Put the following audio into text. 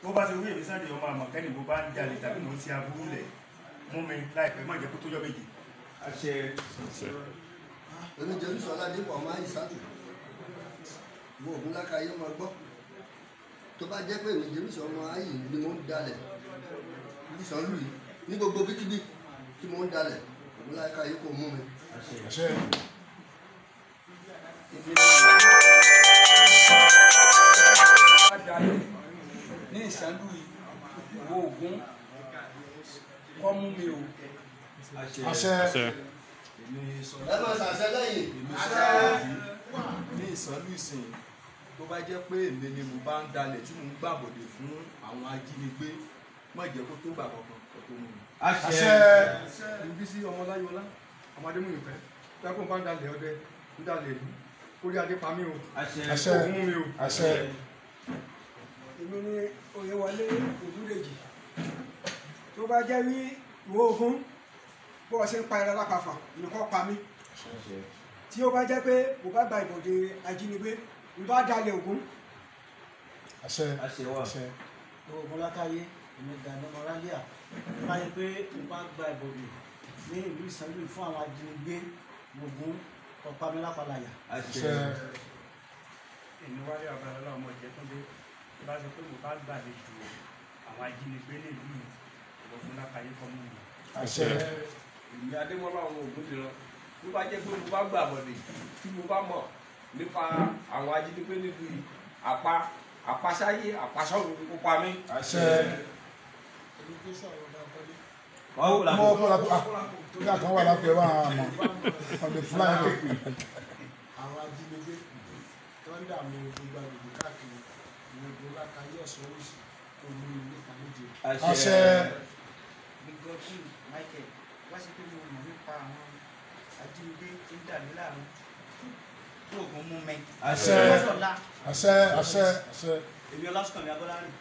bó bá ti wí èmi Sunday ọmọ àmọ̀kẹ́ni bó bá ń jalè tàbí mò ń ṣe aburú lẹ̀ mú mi láìpẹ́ má jẹ́ kó tó jọ́ méjì. àṣẹ. èmi jẹ́ olùsọ aládé pọ̀ máa ìsàlù mo ògùn lákàáyé ọmọ gbọ́ tó bá jẹ́ pé èmi jẹ́ olùsọ ọmọ ayé ni mo ń dalẹ̀ Isanlu-isin ní gbogbo bíkíbí tí mo ń dalẹ̀ ògùn lákàáyé kò mú mi. àṣẹ. ní Isanlu-isin wo ògùn kọ́ mú mi o. àṣẹ. ẹ máa ṣàṣẹ lẹ́yìn. ní Isanlu-isin tó bá jẹ́ pé èmi ni mo bá ń dalẹ̀ tí mo ń gbàbọ̀dẹ̀ fún àwọn ajínigbé má jẹ́ kó tó gbà kankan kó tó mú mi. àṣẹ. ibi sí ọmọ láyọlá ọmọdé mú ìfẹ́ tẹ́kùn bá ń dalẹ̀ ọdẹ ń dalẹ̀ ìlú orí adé pa mí o àṣẹ. òun mú mi o. àṣẹ. èmi ni Oyèwọlé Ògúndèjì tó bá jẹ́ wí ìwọ ogun bó o ṣe ń pa ẹran lápapà nìkan pa mí tí ó bá jẹ́ pé mo bá gba ìbọ̀dé ajínigbé mo bá dalẹ̀ Ògún. àṣẹ. àṣẹ. Ògún lákàáyé èmi Gani Mọ́rálíà tó bá yẹ pé mo bá gba ìbọ̀dé ní ìlú Ìsanlu fún àwọn ajínigbé Ògún ọ̀pá mi lápàlàyà. àṣẹ. èmi wálé Ọbalọ́lá ọmọ Ìjẹ̀túndé tó bá sọ pé mo bá gbàlejò àwọn ajínigbé nílùú Ògún lákàáyé kọ́ mú mi. àṣẹ. èmi Adémọ́lá ọmọ Ògúndìran tó bá jẹ́ pé mo bá gbàbọ̀dẹ̀ tí mo bá mọ̀ nípa àwọn ajínigbé nílùú yìí àpasáyé àpasọ́run kó pa mí. àṣẹ. mọ ọ̀pọ̀lọpọ̀ tó yà kàn wà lápẹ wà àmọ́ on the fly. àwọn ajínigbé tó ń dààmú gbogbo àgbègbè káàkiri Ògún lákàáyé Ọ̀ṣun oríṣi tó mú mi nípa méje. àṣẹ. gbígbọ́dún Michael wá sí pé mo mọ̀ nípa àwọn ajínigbé tí ń dà mí láàmú tó Ògún mú mi. àṣẹ. àṣẹ. àṣẹ. èmi Ọlásùnkànmí Abọ́lárìn.